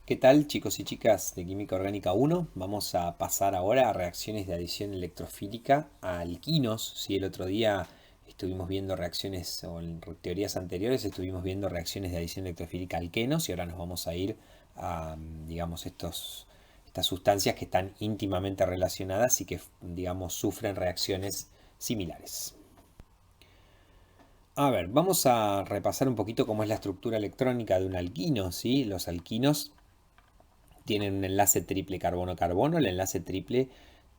¿Qué tal, chicos y chicas de Química Orgánica 1? Vamos a pasar ahora a reacciones de adición electrofílica a alquinos. Si el otro día estuvimos viendo reacciones, o en teorías anteriores estuvimos viendo reacciones de adición electrofílica a alquenos, y ahora nos vamos a ir a, digamos, estas sustancias que están íntimamente relacionadas y que, digamos, sufren reacciones similares. A ver, vamos a repasar un poquito cómo es la estructura electrónica de un alquino, ¿sí? Los alquinos tienen un enlace triple carbono-carbono. El enlace triple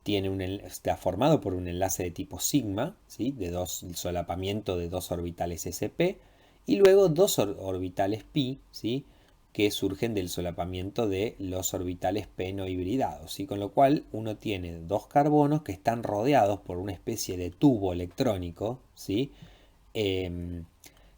está formado por un enlace de tipo sigma, ¿sí? De el solapamiento de dos orbitales sp, y luego dos orbitales pi, ¿sí? Que surgen del solapamiento de los orbitales p no hibridados, ¿sí? Con lo cual uno tiene dos carbonos que están rodeados por una especie de tubo electrónico, ¿sí?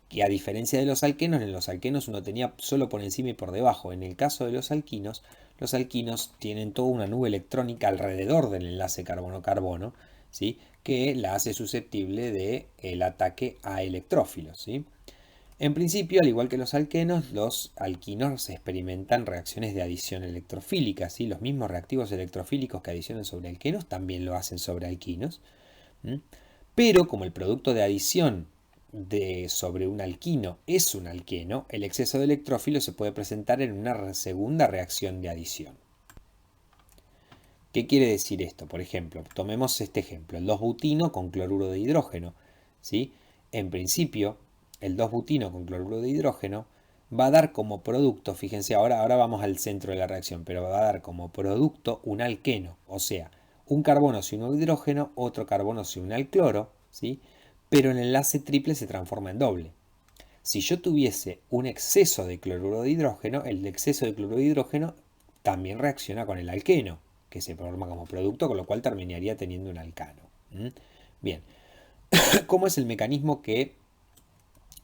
Que a diferencia de los alquenos, en los alquenos uno tenía solo por encima y por debajo. En el caso de los alquinos tienen toda una nube electrónica alrededor del enlace carbono-carbono, ¿sí? Que la hace susceptible del ataque a electrófilos, ¿sí? En principio, al igual que los alquinos experimentan reacciones de adición electrofílica, ¿sí? Los mismos reactivos electrofílicos que adicionan sobre alquenos también lo hacen sobre alquinos. Pero como el producto de adición sobre un alquino es un alqueno, el exceso de electrófilo se puede presentar en una segunda reacción de adición. ¿Qué quiere decir esto? Por ejemplo, tomemos este ejemplo, el 2-butino con cloruro de hidrógeno, ¿sí? En principio, el 2-butino con cloruro de hidrógeno va a dar como producto, fíjense, ahora vamos al centro de la reacción, pero va a dar como producto un alqueno, o sea, un carbono se une a un hidrógeno, otro carbono se une al cloro, ¿sí? Pero el enlace triple se transforma en doble. Si yo tuviese un exceso de cloruro de hidrógeno, el exceso de cloruro de hidrógeno también reacciona con el alqueno, que se forma como producto, con lo cual terminaría teniendo un alcano. Bien, ¿cómo es el mecanismo que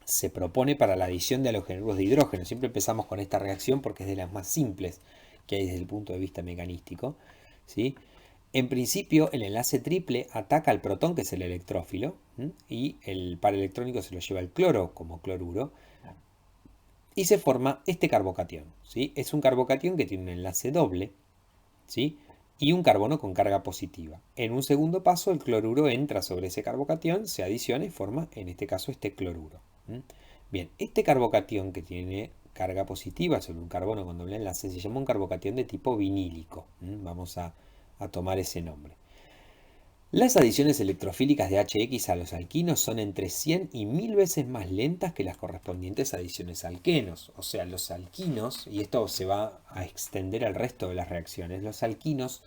se propone para la adición de halogenuros de hidrógeno? Siempre empezamos con esta reacción porque es de las más simples que hay desde el punto de vista mecanístico, ¿sí? En principio, el enlace triple ataca al protón, que es el electrófilo, y el par electrónico se lo lleva el cloro como cloruro, y se forma este carbocatión, ¿sí? Es un carbocatión que tiene un enlace doble, ¿sí? Y un carbono con carga positiva. En un segundo paso, el cloruro entra sobre ese carbocatión, se adiciona y forma, en este caso, este cloruro. Bien, este carbocatión que tiene carga positiva sobre un carbono con doble enlace se llama un carbocatión de tipo vinílico. Vamos a tomar ese nombre. Las adiciones electrofílicas de HX a los alquinos son entre 100 y 1000 veces más lentas que las correspondientes adiciones a alquenos. O sea, los alquinos, y esto se va a extender al resto de las reacciones, los alquinos,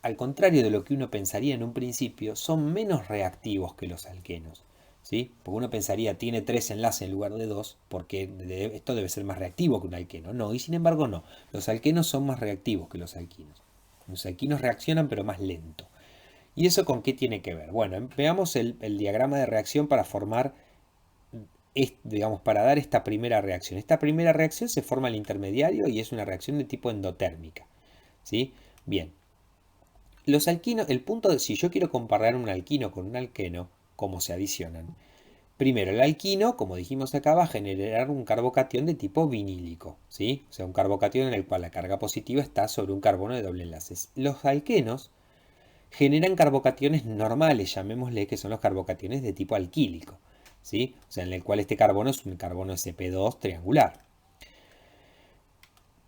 al contrario de lo que uno pensaría en un principio, son menos reactivos que los alquenos. ¿Sí? Porque uno pensaría, tiene 3 enlaces en lugar de 2, porque esto debe ser más reactivo que un alqueno. No, y sin embargo no. Los alquenos son más reactivos que los alquinos. Los alquinos reaccionan pero más lento. ¿Y eso con qué tiene que ver? Bueno, veamos el diagrama de reacción para formar, digamos, para dar esta primera reacción. Esta primera reacción se forma el intermediario y es una reacción de tipo endotérmica, ¿sí? Bien, los alquinos, el punto de si yo quiero comparar un alquino con un alqueno, ¿cómo se adicionan? Primero, el alquino, como dijimos acá, va a generar un carbocatión de tipo vinílico, ¿sí? O sea, un carbocatión en el cual la carga positiva está sobre un carbono de doble enlaces. Los alquenos generan carbocationes normales, llamémosle, que son los carbocationes de tipo alquílico, ¿sí? O sea, en el cual este carbono es un carbono sp2 triangular.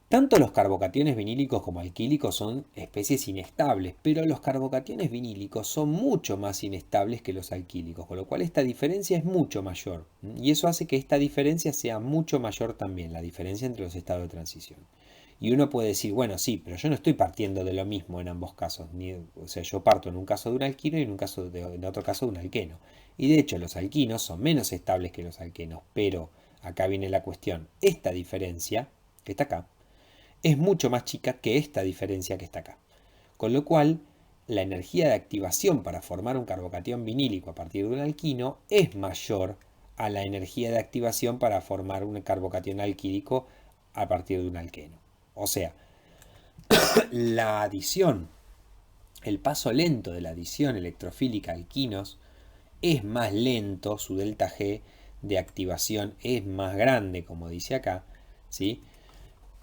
Tanto los carbocationes vinílicos como alquílicos son especies inestables, pero los carbocationes vinílicos son mucho más inestables que los alquílicos, con lo cual esta diferencia es mucho mayor. Y eso hace que esta diferencia sea mucho mayor también, la diferencia entre los estados de transición. Y uno puede decir, bueno, sí, pero yo no estoy partiendo de lo mismo en ambos casos. O sea, yo parto en un caso de un alquino y en otro caso de un alqueno. Y de hecho, los alquinos son menos estables que los alquenos. Pero acá viene la cuestión. Esta diferencia, que está acá, es mucho más chica que esta diferencia que está acá. Con lo cual, la energía de activación para formar un carbocatión vinílico a partir de un alquino es mayor a la energía de activación para formar un carbocatión alquílico a partir de un alqueno. O sea, la adición, el paso lento de la adición electrofílica a alquinos es más lento, su delta G de activación es más grande, como dice acá, ¿sí?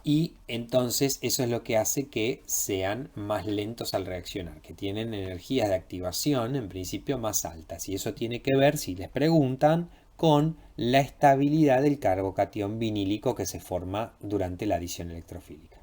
Y entonces eso es lo que hace que sean más lentos al reaccionar, que tienen energías de activación en principio más altas. Y eso tiene que ver, si les preguntan, con la estabilidad del carbocatión vinílico que se forma durante la adición electrofílica.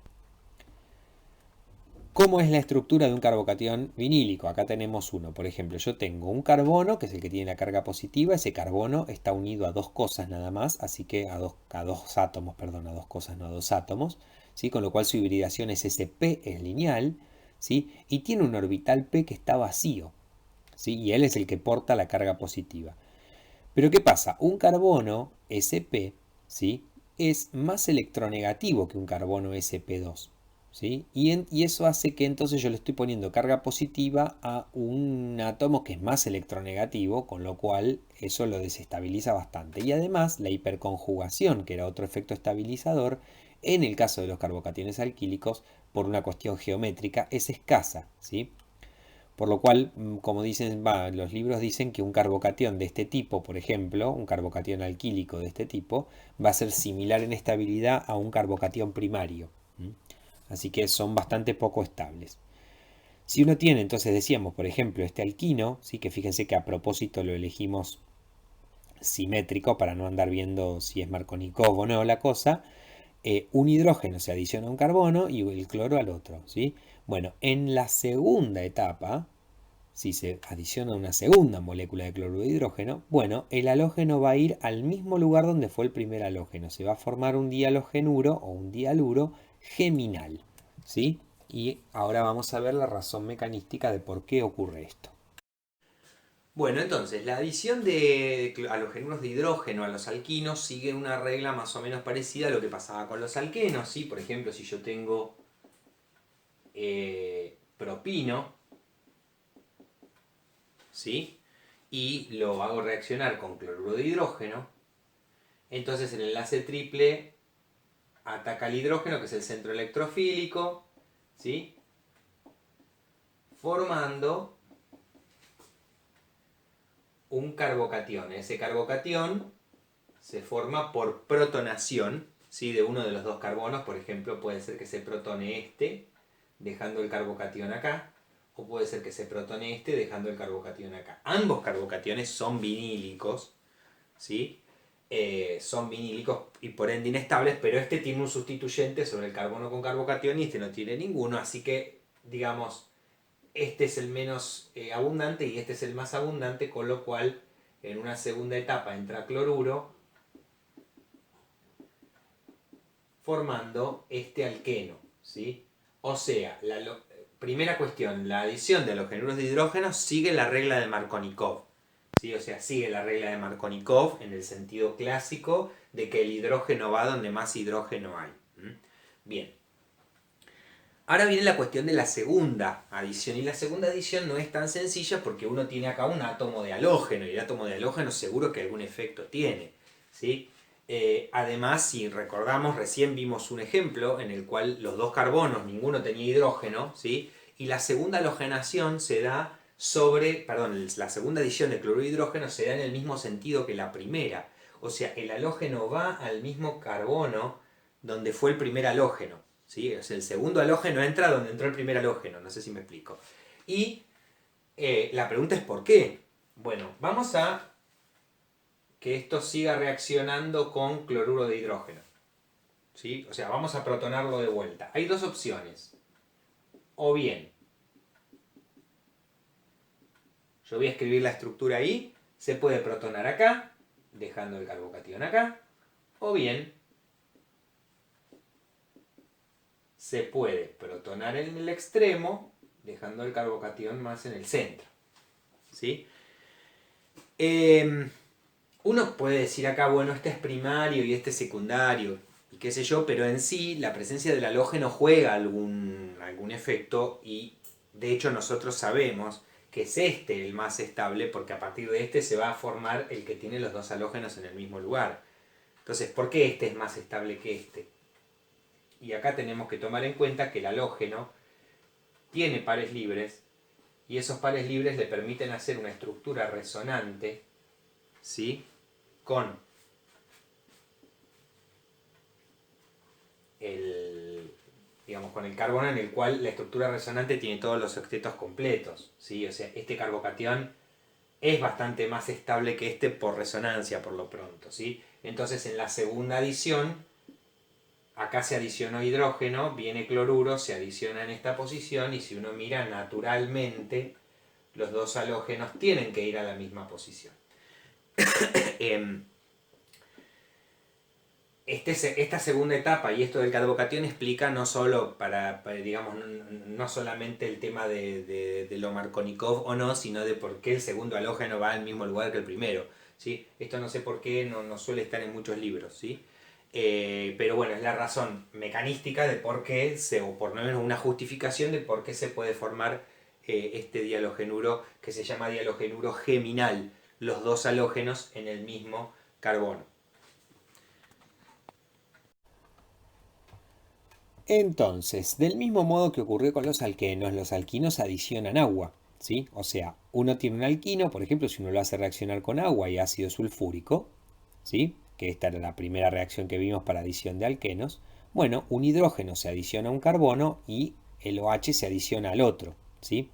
¿Cómo es la estructura de un carbocatión vinílico? Acá tenemos uno. Por ejemplo, yo tengo un carbono, que es el que tiene la carga positiva. Ese carbono está unido a dos cosas nada más, así que a dos átomos, perdón, a dos cosas, no a dos átomos, ¿sí? Con lo cual su hibridación es sp, es lineal, ¿sí? Y tiene un orbital p que está vacío, ¿sí? Y él es el que porta la carga positiva. Pero ¿qué pasa? Un carbono sp, ¿sí? Es más electronegativo que un carbono sp2. ¿Sí? Y eso hace que entonces yo le estoy poniendo carga positiva a un átomo que es más electronegativo, con lo cual eso lo desestabiliza bastante. Y además la hiperconjugación, que era otro efecto estabilizador, en el caso de los carbocationes alquílicos, por una cuestión geométrica, es escasa. ¿Sí? Por lo cual, como dicen, los libros dicen que un carbocatión de este tipo, por ejemplo, un carbocatión alquílico de este tipo, va a ser similar en estabilidad a un carbocatión primario. Así que son bastante poco estables. Si uno tiene, entonces decíamos, por ejemplo, este alquino, ¿sí? Que fíjense que a propósito lo elegimos simétrico para no andar viendo si es Markovnikov o no la cosa, un hidrógeno se adiciona a un carbono y el cloro al otro. ¿Sí? Bueno, en la segunda etapa, si se adiciona una segunda molécula de cloruro de hidrógeno, bueno, el halógeno va a ir al mismo lugar donde fue el primer halógeno. Se va a formar un dihalogenuro o un dihaluro geminal. ¿Sí? Y ahora vamos a ver la razón mecanística de por qué ocurre esto. Bueno, entonces, la adición de halogenuros de hidrógeno a los alquinos sigue una regla más o menos parecida a lo que pasaba con los alquenos. ¿Sí? Por ejemplo, si yo tengo propino, ¿sí? Y lo hago reaccionar con cloruro de hidrógeno, entonces el enlace triple ataca al hidrógeno, que es el centro electrofílico, ¿sí? Formando un carbocatión. Ese carbocatión se forma por protonación, ¿sí? De uno de los dos carbonos. Por ejemplo, puede ser que se protone este, dejando el carbocatión acá, o puede ser que se protone este, dejando el carbocatión acá. Ambos carbocationes son vinílicos, ¿sí? Son vinílicos y por ende inestables, pero este tiene un sustituyente sobre el carbono con carbocatión y este no tiene ninguno, así que, digamos, este es el menos abundante y este es el más abundante, con lo cual en una segunda etapa entra cloruro formando este alqueno, ¿sí? O sea, primera cuestión, la adición de halogenuros de hidrógeno sigue la regla de Markovnikov, ¿sí? O sea, sigue la regla de Markovnikov en el sentido clásico de que el hidrógeno va donde más hidrógeno hay. Bien. Ahora viene la cuestión de la segunda adición. Y la segunda adición no es tan sencilla porque uno tiene acá un átomo de halógeno. Y el átomo de halógeno seguro que algún efecto tiene. ¿Sí? Además, si recordamos, recién vimos un ejemplo en el cual los dos carbonos, ninguno tenía hidrógeno. ¿Sí? Y la segunda halogenación se da la segunda adición de cloruro de hidrógeno se da en el mismo sentido que la primera. O sea, el halógeno va al mismo carbono donde fue el primer halógeno. ¿Sí? O sea, el segundo halógeno entra donde entró el primer halógeno, no sé si me explico. Y la pregunta es ¿por qué? Bueno, vamos a que esto siga reaccionando con cloruro de hidrógeno. ¿Sí? O sea, vamos a protonarlo de vuelta. Hay dos opciones. O bien, yo voy a escribir la estructura ahí, se puede protonar acá, dejando el carbocatión acá, o bien se puede protonar en el extremo, dejando el carbocatión más en el centro. ¿Sí? Uno puede decir acá, bueno, este es primario y este es secundario, y qué sé yo, pero en sí la presencia del halógeno juega algún efecto y de hecho nosotros sabemos que es este el más estable porque a partir de este se va a formar el que tiene los dos halógenos en el mismo lugar. Entonces, ¿por qué este es más estable que este? Y acá tenemos que tomar en cuenta que el halógeno tiene pares libres y esos pares libres le permiten hacer una estructura resonante, ¿sí? Con el con el carbono, en el cual la estructura resonante tiene todos los octetos completos, ¿sí? O sea, este carbocatión es bastante más estable que este por resonancia, por lo pronto, ¿sí? Entonces, en la segunda adición, acá se adicionó hidrógeno, viene cloruro, se adiciona en esta posición, y si uno mira naturalmente, los dos halógenos tienen que ir a la misma posición. Esta segunda etapa y esto del carbocatión explica no solo digamos, no solamente el tema de lo Markovnikov o no, sino de por qué el segundo halógeno va al mismo lugar que el primero, ¿sí? Esto no sé por qué, no suele estar en muchos libros, ¿sí? Pero bueno, es la razón mecanística de por qué, o por lo menos una justificación de por qué se puede formar este dialogenuro que se llama dialogenuro geminal, los dos halógenos en el mismo carbono. Entonces, del mismo modo que ocurrió con los alquenos, los alquinos adicionan agua, ¿sí? O sea, uno tiene un alquino, por ejemplo, si uno lo hace reaccionar con agua y ácido sulfúrico, ¿sí? Que esta era la primera reacción que vimos para adición de alquenos. Bueno, un hidrógeno se adiciona a un carbono y el OH se adiciona al otro, ¿sí?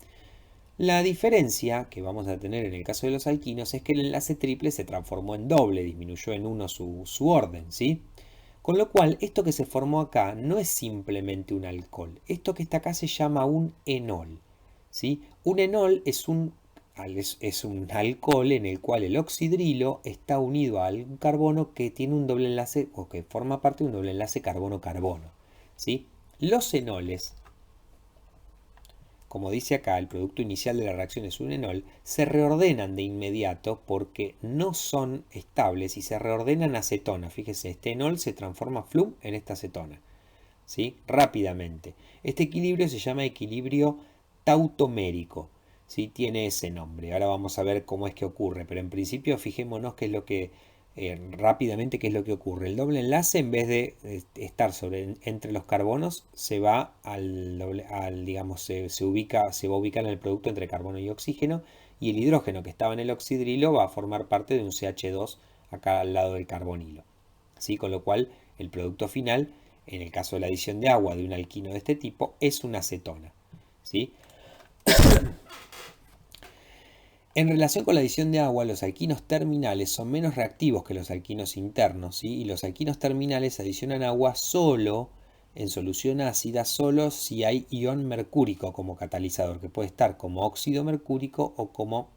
La diferencia que vamos a tener en el caso de los alquinos es que el enlace triple se transformó en doble, disminuyó en uno su orden, ¿sí? Con lo cual, esto que se formó acá no es simplemente un alcohol. Esto que está acá se llama un enol, ¿sí? Un enol es un alcohol en el cual el oxidrilo está unido a un carbono que tiene un doble enlace o que forma parte de un doble enlace carbono-carbono, ¿sí? Los enoles, como dice acá, el producto inicial de la reacción es un enol, se reordenan de inmediato porque no son estables y se reordenan a acetona. Fíjese, este enol se transforma flum en esta acetona, ¿sí? Rápidamente. Este equilibrio se llama equilibrio tautomérico, ¿sí? Tiene ese nombre. Ahora vamos a ver cómo es que ocurre, pero en principio fijémonos qué es lo que rápidamente qué es lo que ocurre. El doble enlace, en vez de estar entre los carbonos, se va digamos, se va a ubicar en el producto entre carbono y oxígeno, y el hidrógeno que estaba en el oxidrilo va a formar parte de un CH2 acá al lado del carbonilo, ¿sí? Con lo cual el producto final, en el caso de la adición de agua de un alquino de este tipo, es una acetona, ¿sí? En relación con la adición de agua, los alquinos terminales son menos reactivos que los alquinos internos, ¿sí? Y los alquinos terminales adicionan agua solo en solución ácida, solo si hay ion mercúrico como catalizador, que puede estar como óxido mercúrico o como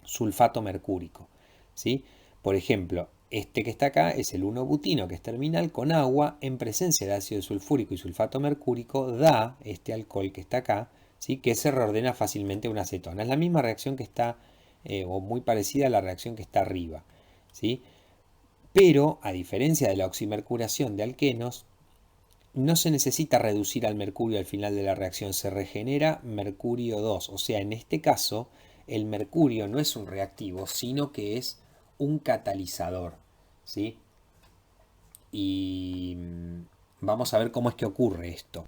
sulfato mercúrico, ¿sí? Por ejemplo, este que está acá es el 1-butino, que es terminal con agua en presencia de ácido sulfúrico y sulfato mercúrico, da este alcohol que está acá, ¿sí? Que se reordena fácilmente a una acetona. Es la misma reacción que está, o muy parecida a la reacción que está arriba, ¿sí? Pero, a diferencia de la oximercuración de alquenos, no se necesita reducir al mercurio al final de la reacción, se regenera mercurio 2. O sea, en este caso, el mercurio no es un reactivo, sino que es un catalizador, ¿sí? Y vamos a ver cómo es que ocurre esto.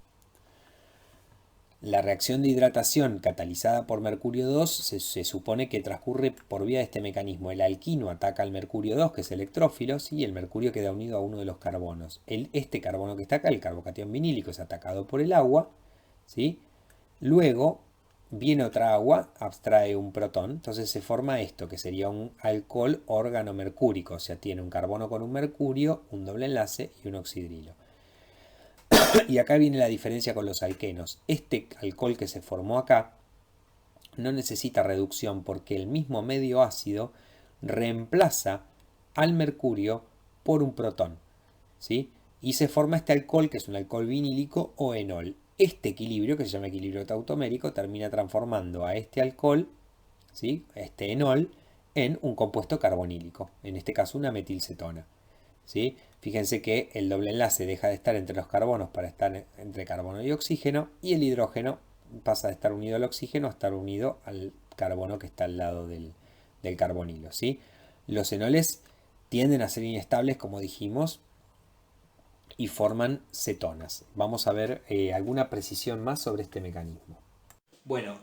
La reacción de hidratación catalizada por mercurio 2 se supone que transcurre por vía de este mecanismo. El alquino ataca al mercurio 2, que es electrófilo, y el mercurio queda unido a uno de los carbonos. Este carbono que está acá, el carbocatión vinílico, es atacado por el agua, ¿sí? Luego viene otra agua, abstrae un protón, entonces se forma esto, que sería un alcohol órgano mercúrico, o sea, tiene un carbono con un mercurio, un doble enlace y un oxidrilo. Y acá viene la diferencia con los alquenos. Este alcohol que se formó acá no necesita reducción porque el mismo medio ácido reemplaza al mercurio por un protón, ¿sí? Y se forma este alcohol, que es un alcohol vinílico o enol. Este equilibrio, que se llama equilibrio tautomérico, termina transformando a este alcohol, ¿sí? Este enol, en un compuesto carbonílico, en este caso una metilcetona, ¿sí? Fíjense que el doble enlace deja de estar entre los carbonos para estar entre carbono y oxígeno, y el hidrógeno pasa de estar unido al oxígeno a estar unido al carbono que está al lado del carbonilo, ¿sí? Los enoles tienden a ser inestables, como dijimos, y forman cetonas. Vamos a ver alguna precisión más sobre este mecanismo. Bueno,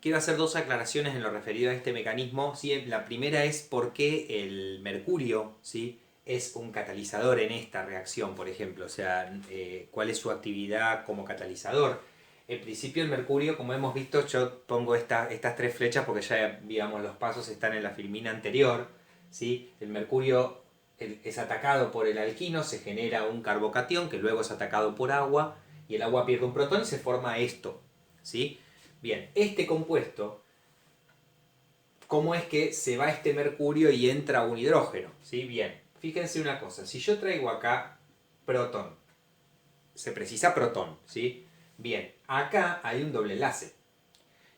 quiero hacer dos aclaraciones en lo referido a este mecanismo, ¿sí? La primera es por qué el mercurio, ¿sí? es un catalizador en esta reacción, por ejemplo. O sea, cuál es su actividad como catalizador. En principio el mercurio, como hemos visto, yo pongo estas tres flechas porque ya, digamos, los pasos están en la filmina anterior. ¿Sí? El mercurio es atacado por el alquino, se genera un carbocatión que luego es atacado por agua y el agua pierde un protón y se forma esto. ¿Sí? Bien, este compuesto, ¿cómo es que se va este mercurio y entra un hidrógeno? ¿Sí? Bien, fíjense una cosa, si yo traigo acá protón, se precisa protón, ¿sí? Bien, acá hay un doble enlace.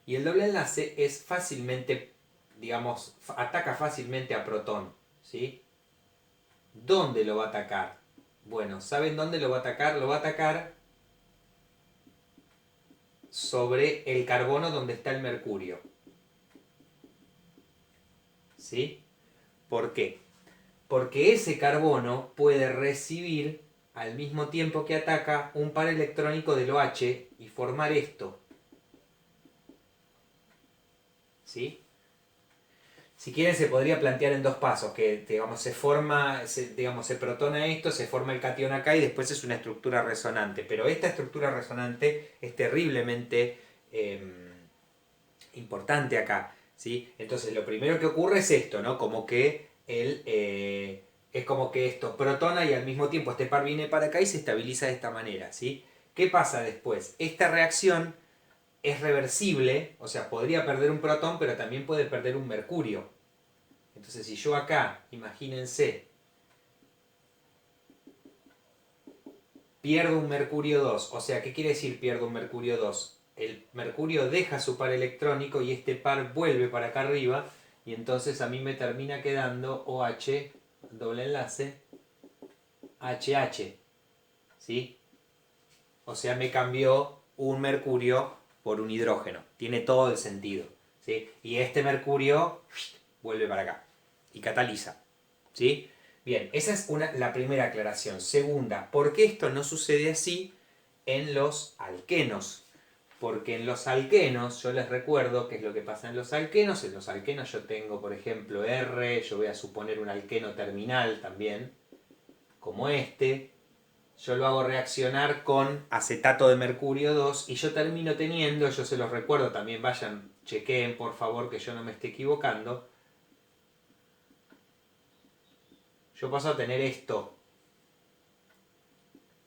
Y el doble enlace es fácilmente, digamos, ataca fácilmente a protón, ¿sí? ¿Dónde lo va a atacar? Bueno, ¿saben dónde lo va a atacar? Lo va a atacar sobre el carbono donde está el mercurio. ¿Sí? ¿Por qué? Porque ese carbono puede recibir al mismo tiempo que ataca un par electrónico del OH y formar esto. ¿Sí? Si quieren se podría plantear en dos pasos, que digamos se protona esto, se forma el catión acá y después es una estructura resonante. Pero esta estructura resonante es terriblemente importante acá, ¿sí? Entonces lo primero que ocurre es esto, ¿no? Como que es como que esto protona y al mismo tiempo este par viene para acá y se estabiliza de esta manera, ¿sí? ¿Qué pasa después? Esta reacción es reversible, o sea, podría perder un protón, pero también puede perder un mercurio. Entonces, si yo acá, imagínense, pierdo un mercurio 2, o sea, ¿qué quiere decir pierdo un mercurio 2? El mercurio deja su par electrónico y este par vuelve para acá arriba y entonces a mí me termina quedando OH, doble enlace, HH, ¿sí? O sea, me cambió un mercurio por un hidrógeno. Tiene todo el sentido, ¿sí? Y este mercurio vuelve para acá y cataliza, ¿sí? Bien, esa es la primera aclaración. Segunda, ¿por qué esto no sucede así en los alquenos? Porque en los alquenos, yo les recuerdo qué es lo que pasa en los alquenos. En los alquenos yo tengo, por ejemplo, R, yo voy a suponer un alqueno terminal también, como este. Yo lo hago reaccionar con acetato de mercurio 2 y yo termino teniendo, yo se los recuerdo, también vayan, chequeen por favor que yo no me esté equivocando. Yo paso a tener esto,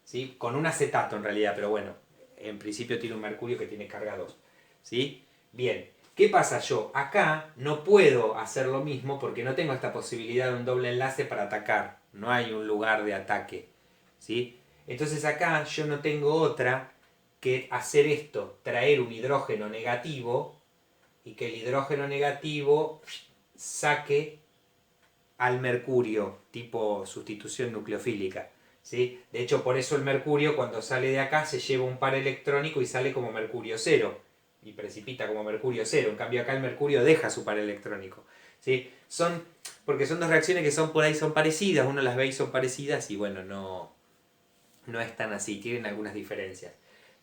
¿sí? Con un acetato en realidad, pero bueno, en principio tiene un mercurio que tiene carga 2, ¿sí? Bien, ¿qué pasa yo? Acá no puedo hacer lo mismo porque no tengo esta posibilidad de un doble enlace para atacar, no hay un lugar de ataque, ¿sí? Entonces acá yo no tengo otra que hacer esto, traer un hidrógeno negativo y que el hidrógeno negativo saque al mercurio, tipo sustitución nucleofílica. ¿Sí? De hecho, por eso el mercurio cuando sale de acá se lleva un par electrónico y sale como mercurio cero. Y precipita como mercurio cero. En cambio acá el mercurio deja su par electrónico. ¿Sí? Porque son dos reacciones que son por ahí son parecidas. Uno las ve y son parecidas y bueno, no es tan así. Tienen algunas diferencias.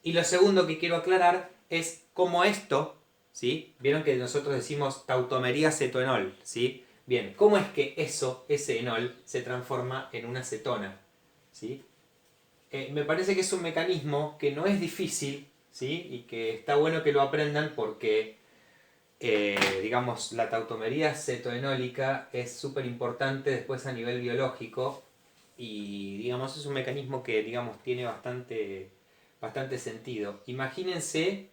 Y lo segundo que quiero aclarar es cómo esto, ¿sí? Vieron que nosotros decimos tautomería cetoenol, ¿sí? Bien, ¿cómo es que ese enol, se transforma en una acetona? ¿Sí? Me parece que es un mecanismo que no es difícil, ¿sí? Y que está bueno que lo aprendan porque, digamos, la tautomería cetoenólica es súper importante después a nivel biológico y, digamos, es un mecanismo que, digamos, tiene bastante sentido. Imagínense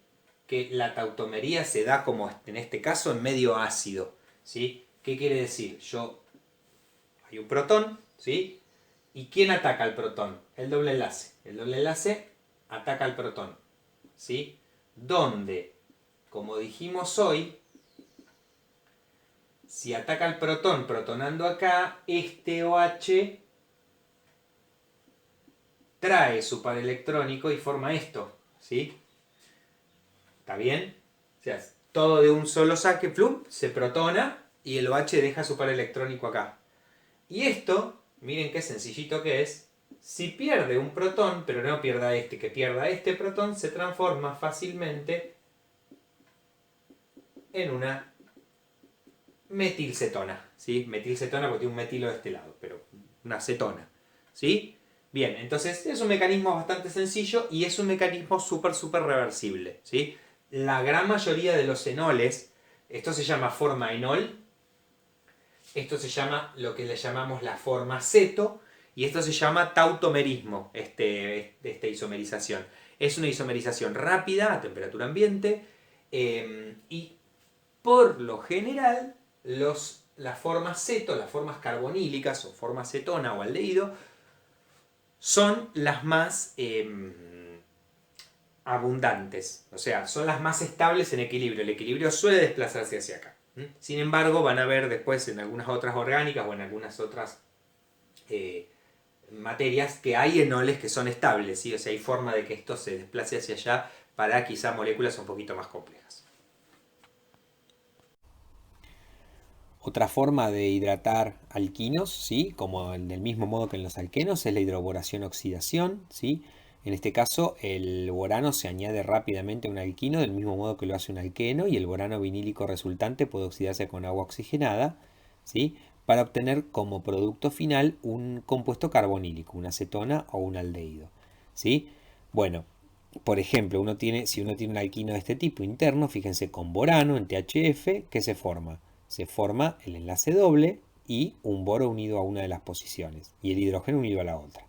que la tautomería se da como en este caso en medio ácido, ¿sí? ¿Qué quiere decir? Hay un protón, ¿sí? ¿Y quién ataca al protón? El doble enlace. El doble enlace ataca al protón, ¿sí? Donde, como dijimos hoy, si ataca al protón protonando acá, este OH trae su par electrónico y forma esto, ¿sí? ¿Está bien? O sea, todo de un solo saque, plum, se protona y el OH deja su par electrónico acá. Y esto, miren qué sencillito que es, si pierde un protón, pero no pierda este, que pierda este protón, se transforma fácilmente en una metilcetona, ¿sí? Metilcetona porque tiene un metilo de este lado, pero una acetona. ¿Sí? Bien, entonces es un mecanismo bastante sencillo y es un mecanismo súper reversible. ¿Sí? La gran mayoría de los enoles, esto se llama forma enol, esto se llama lo que le llamamos la forma ceto, y esto se llama tautomerismo, esta isomerización. Es una isomerización rápida a temperatura ambiente y por lo general las formas ceto, las formas carbonílicas o forma cetona o aldehído, son las más abundantes, o sea, son las más estables en equilibrio. El equilibrio suele desplazarse hacia acá. Sin embargo, van a ver después en algunas otras orgánicas o en algunas otras materias que hay enoles que son estables, ¿sí? O sea, hay forma de que esto se desplace hacia allá para quizá moléculas un poquito más complejas. Otra forma de hidratar alquinos, ¿sí? Como del mismo modo que en los alquenos, es la hidroboración-oxidación, ¿sí? En este caso, el borano se añade rápidamente a un alquino del mismo modo que lo hace un alqueno y el borano vinílico resultante puede oxidarse con agua oxigenada, ¿sí? Para obtener como producto final un compuesto carbonílico, una acetona o un aldehído, ¿sí? Bueno, por ejemplo, si uno tiene un alquino de este tipo interno, fíjense con borano en THF, ¿qué se forma? Se forma el enlace doble y un boro unido a una de las posiciones y el hidrógeno unido a la otra.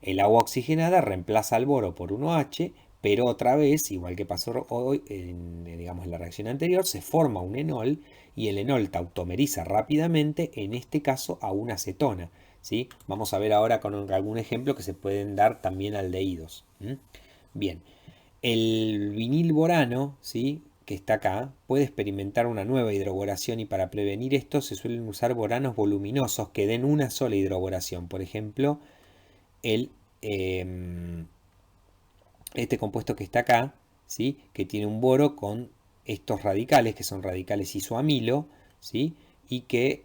El agua oxigenada reemplaza al boro por un OH, pero otra vez, igual que pasó hoy digamos, en la reacción anterior, se forma un enol y el enol tautomeriza rápidamente, en este caso a una acetona. ¿Sí? Vamos a ver ahora con algún ejemplo que se pueden dar también aldehídos. Bien, el vinilborano, ¿sí? Que está acá, puede experimentar una nueva hidroboración y para prevenir esto se suelen usar boranos voluminosos que den una sola hidroboración. Por ejemplo, el, eh, este compuesto que está acá, ¿sí? Que tiene un boro con estos radicales, que son radicales isoamilo, ¿sí? Y que,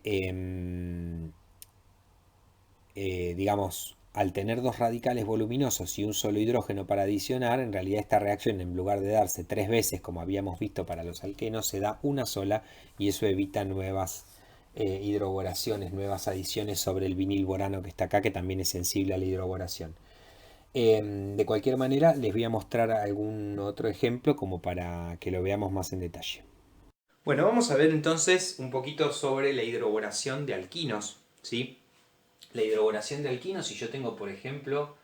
digamos, al tener dos radicales voluminosos y un solo hidrógeno para adicionar, en realidad esta reacción, en lugar de darse tres veces como habíamos visto para los alquenos, se da una sola y eso evita nuevas hidroboraciones, nuevas adiciones sobre el vinilborano que está acá, que también es sensible a la hidroboración. De cualquier manera, les voy a mostrar algún otro ejemplo como para que lo veamos más en detalle. Bueno, vamos a ver entonces un poquito sobre la hidroboración de alquinos, ¿sí? La hidroboración de alquinos, si yo tengo, por ejemplo,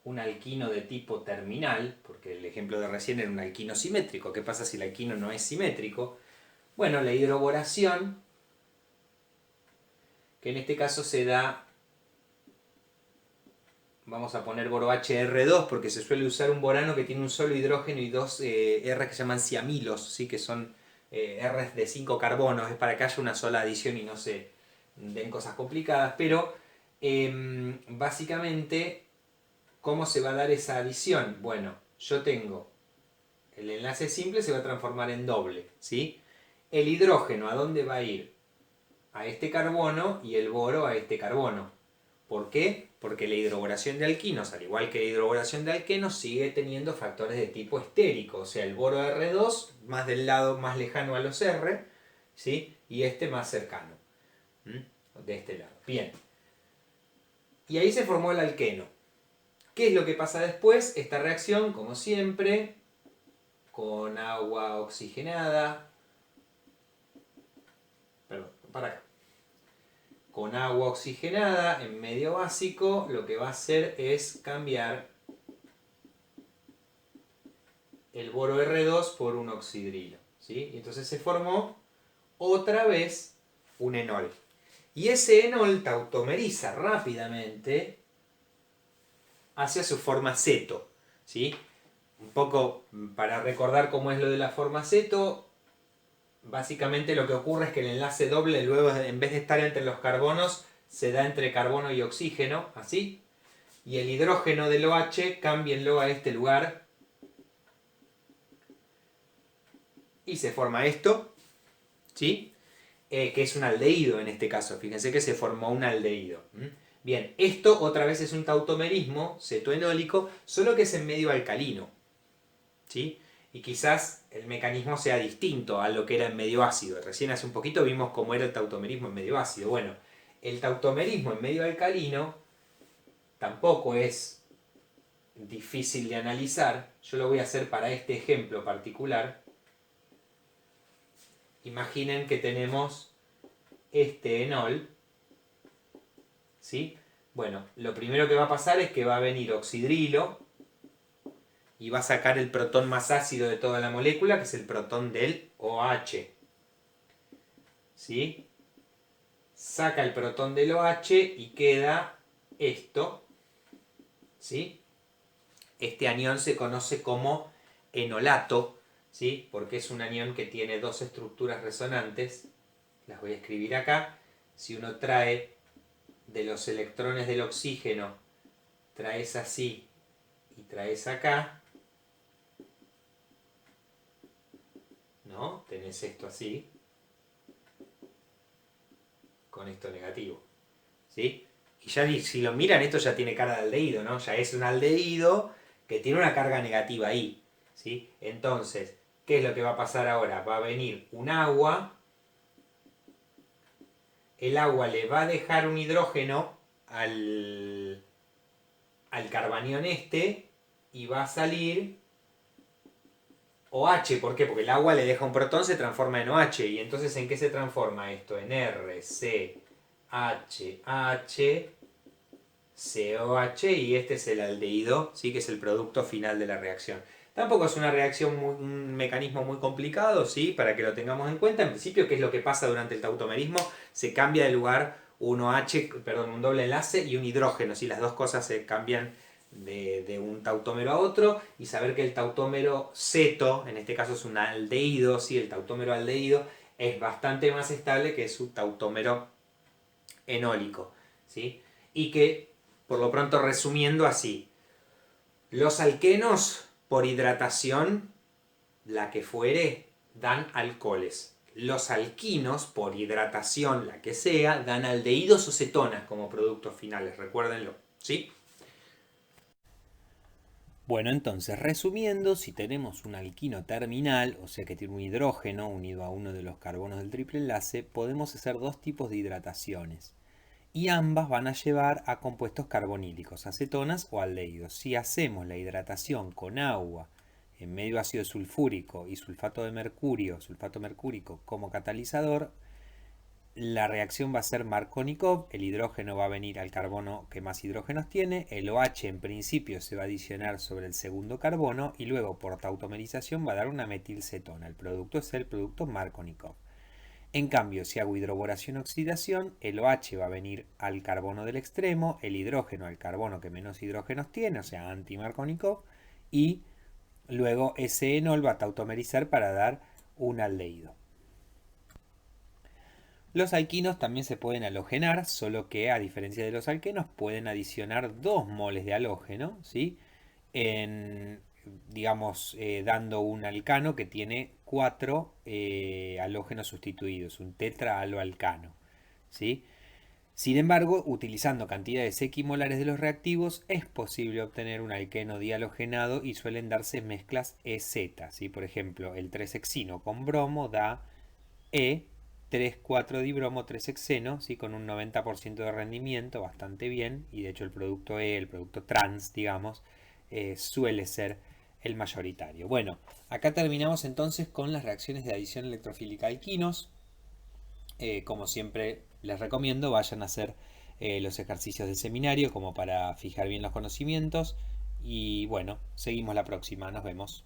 un alquino de tipo terminal, porque el ejemplo de recién era un alquino simétrico, ¿qué pasa si el alquino no es simétrico? Bueno, la hidroboración, que en este caso se da, vamos a poner boro HR2 porque se suele usar un borano que tiene un solo hidrógeno y dos R que se llaman ciamilos, ¿sí? Que son R de 5 carbonos, es para que haya una sola adición y no se den cosas complicadas, pero básicamente, ¿cómo se va a dar esa adición? Bueno, yo tengo el enlace simple, se va a transformar en doble, ¿sí? El hidrógeno, ¿a dónde va a ir? A este carbono y el boro a este carbono. ¿Por qué? Porque la hidroboración de alquinos, al igual que la hidroboración de alquenos, sigue teniendo factores de tipo estérico, o sea, el boro R2 más del lado más lejano a los R, ¿sí? Y este más cercano, de este lado. Bien. Y ahí se formó el alqueno. ¿Qué es lo que pasa después? Esta reacción, como siempre, con agua oxigenada, perdón, para acá, con agua oxigenada en medio básico, lo que va a hacer es cambiar el boro R2 por un oxidrilo, ¿sí? Y entonces se formó otra vez un enol. Y ese enol tautomeriza rápidamente hacia su forma ceto, ¿sí? Un poco para recordar cómo es lo de la forma ceto, básicamente lo que ocurre es que el enlace doble, luego en vez de estar entre los carbonos, se da entre carbono y oxígeno, así. Y el hidrógeno del OH, cámbienlo a este lugar. Y se forma esto, ¿sí? Que es un aldehído en este caso. Fíjense que se formó un aldehído. Bien, esto otra vez es un tautomerismo cetoenólico, solo que es en medio alcalino, ¿sí? Y quizás el mecanismo sea distinto a lo que era en medio ácido. Recién hace un poquito vimos cómo era el tautomerismo en medio ácido. Bueno, El tautomerismo en medio alcalino tampoco es difícil de analizar. Yo lo voy a hacer para este ejemplo particular. Imaginen que tenemos este enol, ¿sí? Bueno, lo primero que va a pasar es que va a venir oxidrilo y va a sacar el protón más ácido de toda la molécula, que es el protón del OH. ¿Sí? Saca el protón del OH y queda esto. ¿Sí? Este anión se conoce como enolato, ¿sí? Porque es un anión que tiene dos estructuras resonantes. Las voy a escribir acá. Si uno trae de los electrones del oxígeno, traes así y traes acá, ¿no? Tenés esto así, con esto negativo, ¿sí? Y ya si lo miran, esto ya tiene cara de aldehído, ¿no? Ya es un aldehído que tiene una carga negativa ahí, ¿sí? Entonces, ¿qué es lo que va a pasar ahora? Va a venir un agua, el agua le va a dejar un hidrógeno al carbanión este y va a salir OH. ¿Por qué? Porque el agua le deja un protón, se transforma en OH. ¿Y entonces en qué se transforma esto? En RCHH, COH, y este es el aldehído, ¿sí? Que es el producto final de la reacción. Tampoco es una reacción, un mecanismo muy complicado, ¿sí? Para que lo tengamos en cuenta. En principio, ¿qué es lo que pasa durante el tautomerismo? Se cambia de lugar un doble enlace y un hidrógeno, ¿sí? Las dos cosas se cambian de un tautómero a otro, y saber que el tautómero ceto, en este caso es un aldehído, ¿sí? El tautómero aldehído es bastante más estable que su tautómero enólico, ¿sí? Y que, por lo pronto, resumiendo así, los alquenos por hidratación, la que fuere, dan alcoholes. Los alquinos, por hidratación, la que sea, dan aldehídos o cetonas como productos finales, recuérdenlo, ¿sí? Bueno, entonces, resumiendo, si tenemos un alquino terminal, o sea que tiene un hidrógeno unido a uno de los carbonos del triple enlace, podemos hacer dos tipos de hidrataciones. Y ambas van a llevar a compuestos carbonílicos, acetonas o aldehídos. Si hacemos la hidratación con agua en medio ácido sulfúrico y sulfato mercúrico como catalizador, la reacción va a ser Markovnikov, el hidrógeno va a venir al carbono que más hidrógenos tiene, el OH en principio se va a adicionar sobre el segundo carbono y luego por tautomerización va a dar una metilcetona. El producto es el producto Markovnikov. En cambio, si hago hidroboración-oxidación, el OH va a venir al carbono del extremo, el hidrógeno al carbono que menos hidrógenos tiene, o sea, anti-Markovnikov, y luego ese enol va a tautomerizar para dar un aldehído. Los alquinos también se pueden halogenar, solo que a diferencia de los alquenos pueden adicionar 2 moles de halógeno, ¿sí? Digamos, dando un alcano que tiene 4 halógenos sustituidos, un tetrahaloalcano, ¿sí? Sin embargo, utilizando cantidades equimolares de los reactivos, es posible obtener un alqueno dihalogenado y suelen darse mezclas EZ, ¿sí? Por ejemplo, el 3-hexino con bromo da E 3,4-dibromo 3-hexeno, ¿sí? Con un 90% de rendimiento, bastante bien, y de hecho el producto E, el producto trans, digamos, suele ser el mayoritario. Bueno, acá terminamos entonces con las reacciones de adición electrofílica a alquinos. Como siempre les recomiendo, vayan a hacer los ejercicios del seminario como para fijar bien los conocimientos. Y bueno, seguimos la próxima, nos vemos.